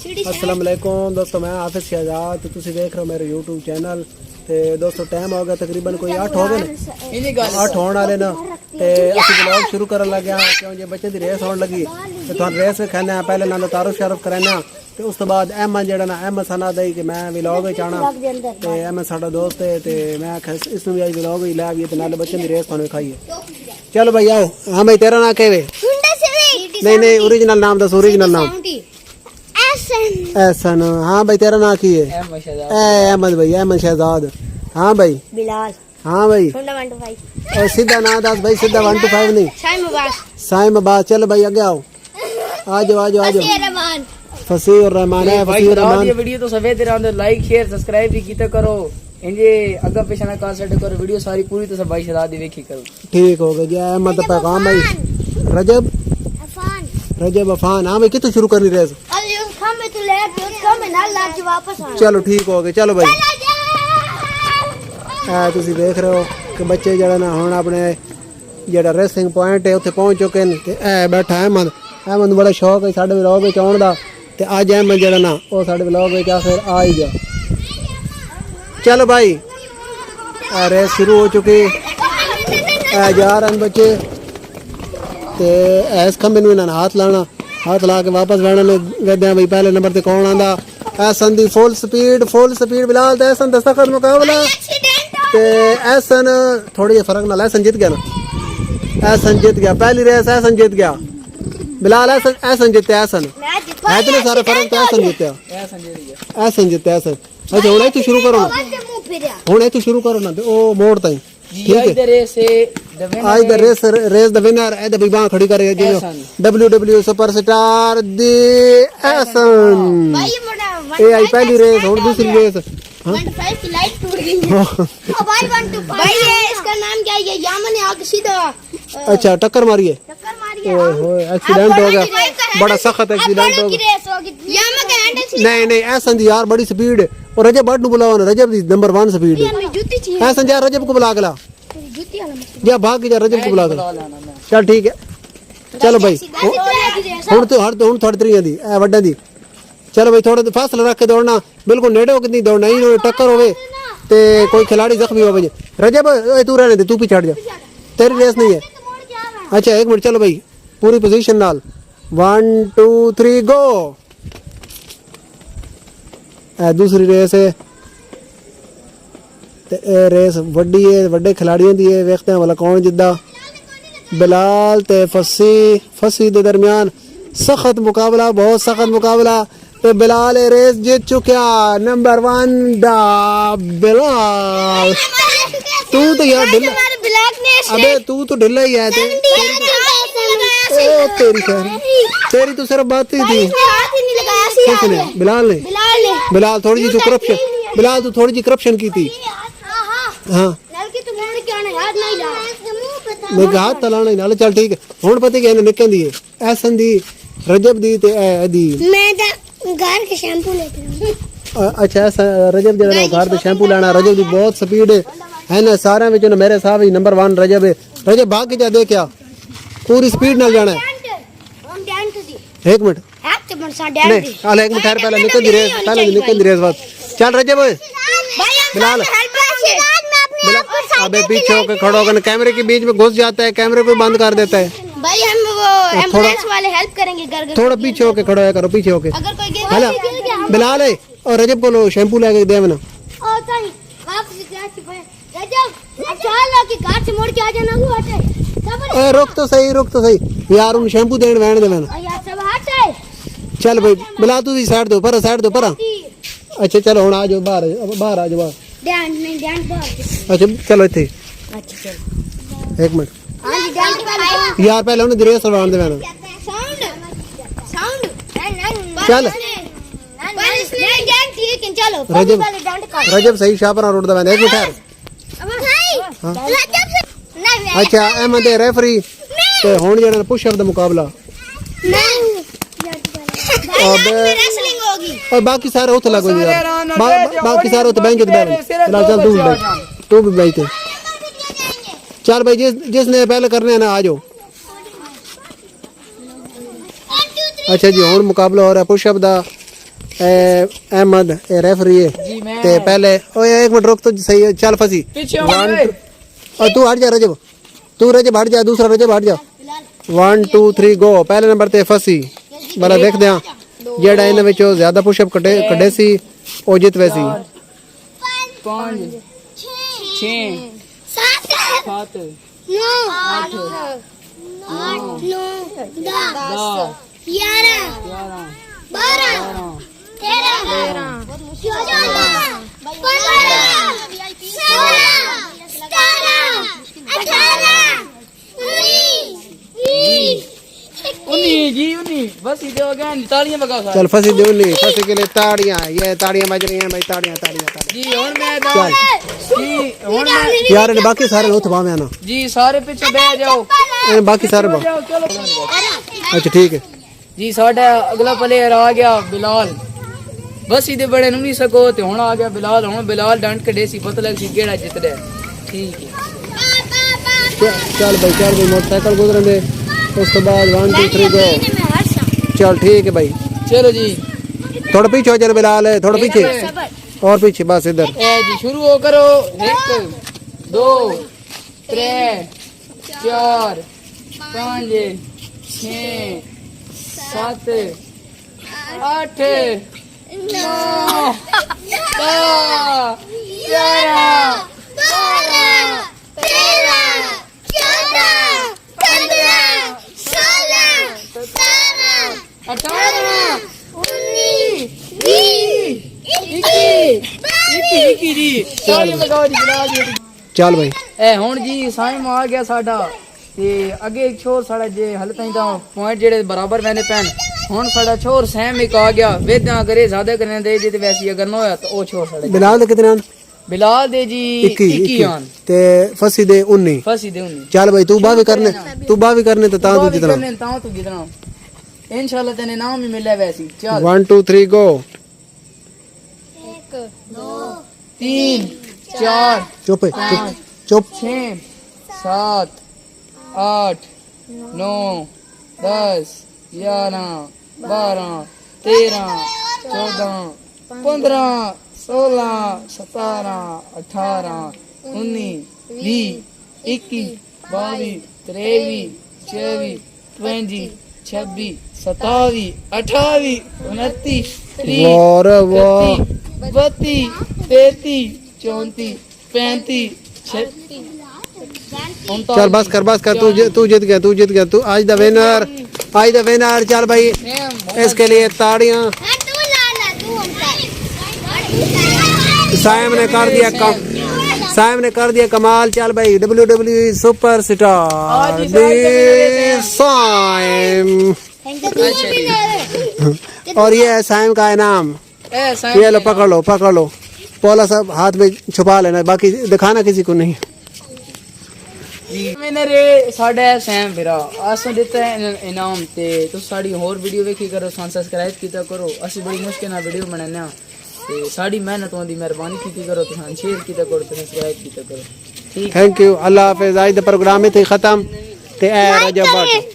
अस्सलाम वालेकुम दोस्तों, मैं हाफिज शहजाद तो तुसी देख रहे हो मेरे यूट्यूब चैनल। ते दोस्तों टाइम हो गया तकरीबन कोई 8 हो गए ना, 8 होने वाले ना। ते असं ब्लॉग शुरू करने लगे हैं क्यों जे बच्चे की रेस होने लगी तो तुम रेस विखाने हैं। पहले ना तारुफ शारुफ कराने ते उस तो बाद अहमद जेड़ा ना अहमद सना दई कि मैं व्लॉग विच आना ते अहमद साडा दोस्त है ते मैं इसनु भी आज व्लॉग ही ला ते नाले बच्चे की रेस तुहानू विखाई है। चलो भाई आओ। हाँ भाई तेरा नाम क्या है? नहीं ओरिजिनल नाम दस, ओरिजिनल नाम। एहसन। हाँ भाई तेरा नाम की है? अहमद भाई, अहमद शहजाद। हाँ भाई बिलाल। हाँ भाई सीधा नाम दस भाई, सीधा 1 to 5 नहीं। साइम अब्बास। चलो भाई आगे आओ, आ जाओ आ जाओ आ जाओ। फसीह और रहमान है। फसीह और रहमान ये वीडियो तो सवेरे रहंदे, लाइक शेयर सब्सक्राइब भी कीता करो। इंजे अगा पेश ना कर सेट करो, वीडियो सारी पूरी तो सब भाई शहजाद दी देखी करो। ठीक हो गया जी। अहमद पैगाम भाई रजब रजब अफान। हाँ भाई कितने शुरू करनी रेस? चलो ठीक हो गए। चलो भाई तुसी देख रहे हो कि बच्चे जरा ना हुण अपने जेड़ा रेसिंग पॉइंट है उत्थे पहुंच चुके हैं। बैठा अहमद, अहमद बड़ा शौक है साडे व्लॉग विच आउण दा ते अज अहमद जरा ना वो साडे व्लॉग विच आखिर आ ही गया। चलो भाई रेस शुरू हो चुकी जा रहे हैं बच्चे ते ऐस खंबे नूं इन्हां हाथ लाना, हाथ ला के वापस बैठना वेदे भाई पहले नंबर ते कौन आंदा? एहसन दी फुल स्पीड बिलाल ते एहसन दा सख्त मुकाबला ते एहसन थोड़ी फर्क ना, एहसन जीत गया ना, एहसन जीत गया पहली रेस, एहसन जीत गया। बिलाल एहसन जीते, एहसन है इतने सारे फर्क तो एहसन जीते, एहसन जीते एहसन। अच्छा हुणे तू शुरू करो ना, हुणे तू शुरू करो ना ओ मोड़ ताई ठीक है। आज द रेस द विनर है द बिग खड़ी करे WWE सुपरस्टार दी एहसन। ए आई पहली रेस और दूसरी रेस 1.5 की लाइट टूट गई है। भाई ये इसका नाम क्या है? यामन ने आके सीधा अच्छा टक्कर मारी है। ओए होए एक्सीडेंट हो गया, बड़ा सख्त एक्सीडेंट हो गया। नहीं नहीं एहसन दी यार बड़ी स्पीड है और रजब बड़ नु बुलाओ ना, रजब दी नंबर 1 स्पीड है। एहसन जा रजब को बुला के ला, जा भाग के जा रजब को बुला के ला। चल ठीक है चलो भाई हुण तो हर हुण थोड़ी तरीया दी ए वड्डा दी। चलो भाई थोड़ा फासला रख के दौड़ना, बिल्कुल नेड़े हो कितनी दौड़ना ही टक्कर होवे ते कोई खिलाड़ी जख्मी हो वजे। रजब तू रहने दे, तू पीछे हट जा, तेरी रेस नहीं है। अच्छा एक मिनट चलो भाई पूरी पोजीशन नाल 1 2 3 गो। दूसरी रेस है ते रेस वड्डी है, वड्डे खिलाड़ियों दी है। वेखते हैं भला कौन जिद्दा। बिलाल ते फसी दे दरमियान सख्त मुकाबला, बहुत सख्त मुकाबला ते बिलाल रेस जीत चुका। नंबर 1 दा बिलाल। तू तो यार ढिल्ला, अबे तू तो ढिल्ला ही है। तेरी खैर, तेरी तो सिर्फ बात ही थी। किसने? बिलाल ने। बिलाल थोड़ी जी तू करप्शन, बिलाल तू थोड़ी जी करप्शन की थी। हाँ हाथ तलाना ही नाल। चल ठीक है हुण पता क्या निकल दी है एहसन दी रजब दी ते दी मैं घर के शैम्पू लेके। अच्छा ऐसा रजब जरा घर पे शैम्पू लाना। रजब दी बहुत स्पीड है ना सारे विच मेरे हिसाब से नंबर 1 रजब है। रजब भाग के जा दे क्या पूरी स्पीड नाल जाना है। एक मिनट नहीं हाल एक मिनट ठहर, पहले निकल दी रेस, पहले निकल दी रेस बात। चल रजब बिलाल अबे पीछे होकर खड़ा होकर कैमरे के बीच में घुस जाता है, कैमरे को बंद कर देता है। भाई हम वो एम्बुलेंस वाले हेल्प करेंगे घर। थोड़ा पीछे होके खड़ा है करो, पीछे होके। अगर कोई गिर बिलाल है और रजब को लो शैम्पू लेके दे ना। मोड़ के आ जाना। रुक तो सही यार उन शैम्पू देने वैन दे ना। चल भाई बिलाल तू साइड दो पर, साइड दो पर। अच्छा चलो हुण आ जाओ बाहर, बाहर आ जाओ बाहर। अच्छा चलो इत्थे। अच्छा चलो एक मिनट यार पहले उन्हें रेस करवाने दे वैन। चल रजब सही शाहपुरा रोड दा। एक मिनट अच्छा अहमद रेफरी ते हुण जेड़ा पुशअप दा मुकाबला और बाकी सारे उठ लगो यार, बाकी सारे उठ बैंक बैठ। चल तू भी बैठ। चल भाई जिसने पहले करने है ना आ जाओ। अच्छा जी हुण मुकाबला हो रहा पुशअप दा अहमद ये रेफरी है जी मैं ते पहले ओए एक मिनट रुक तो सही है, चल फंसी पीछे One, आओ। और तू हट जा रजब, तू रजब हट जा, दूसरा रजब हट जा। 1 2 3 गो। पहले नंबर ते फंसी बड़ा देख दिया जेड़ा इन विचों ज्यादा पुशअप कटे सी ओ जित वैसी 5 6 सात 7 नौ 8 आठ नौ 10 10 11 11 12 13 14 15 16 17 18 उन्हीं जी उन्हीं बस इधर हो गया तालियां बगा खा चल फंसी दे उन्हीं, फंसी के लिए ताड़ियां, ये ताड़ियां बज रही हैं भाई, ताड़ियां ताड़ियां ताड़ियां। जी और मैं चल जी और मैं यार इन्हें बाकी सारे उठ पावे ना, जी सारे पीछे बैठ जाओ इन्हें बाकी सारे बा। जाओ चलो अच्छा ठीक है। जी साडा अगला प्लेयर आ गया बिलाल बस इधर बड़े नहीं सको ते हुन आ गया बिलाल हुन बिलाल डंड कढे सी पता लग सी केड़ा जितदा ठीक है चल भाई मोटरसाइकिल गुजरन दे, उस तो बाद 1 2 3 गो। चल ठीक है भाई, चलो जी थोड़ा पीछे हो चल बिलाल, थोड़ा पीछे और पीछे बस इधर। ए जी शुरू हो करो 1 2 3 4 5 6 7 8 9 10 11 चल भाई ए हुन जी साइम आ गया साडा ते अगे एक छोर साडा जे हल ताई दा पॉइंट जेड़े बराबर मैंने पैन हुन साडा छोर सैम एक आ गया वेदा करे ज्यादा करने दे जे ते वैसी अगर ना होया तो ओ छोर साडा बिलाल दे कितने आन? बिलाल दे जी 21 आन ते फंसी दे 19। फसी दे उन्नी चल भाई तू बावी करने तो ता तू जितना। करने ता तू जितना इंशाल्लाह तेने नाम ही मिले वैसी चल 1 2 3 गो। 3 4 चुप है, चुप 6 7 8 9 10 11 12 13 14 15 16 17 18 19 20 21 22 23 24 25 26 27 28 29 30 वाह रे वाह। 32 33 34 35 36 चल बस कर तू जीत गया तू आज द विनर चल भाई इसके लिए ताड़ियां। साइम ने कर दिया कमाल। चल भाई WWE सुपर स्टार साइम और ये है साइम का इनाम। ये लो पकड़ लो पोला सब हाथ में छुपा लेना, बाकी दिखाना किसी को नहीं। मैंने रे साडा सैम फिरा आसों देता है इनाम ते तो साड़ी और वीडियो देखी करो, सब्सक्राइब कीता करो। असि बड़ी मुश्किल ना वीडियो बनाने ते साड़ी मेहनत होंदी, मेहरबानी कीती करो, तो शेयर कीता करो, सब्सक्राइब कीता करो। ठीक, थैंक यू, अल्लाह हाफिज। आज दा प्रोग्राम इत्थे खत्म ते ए रजब भट्ट।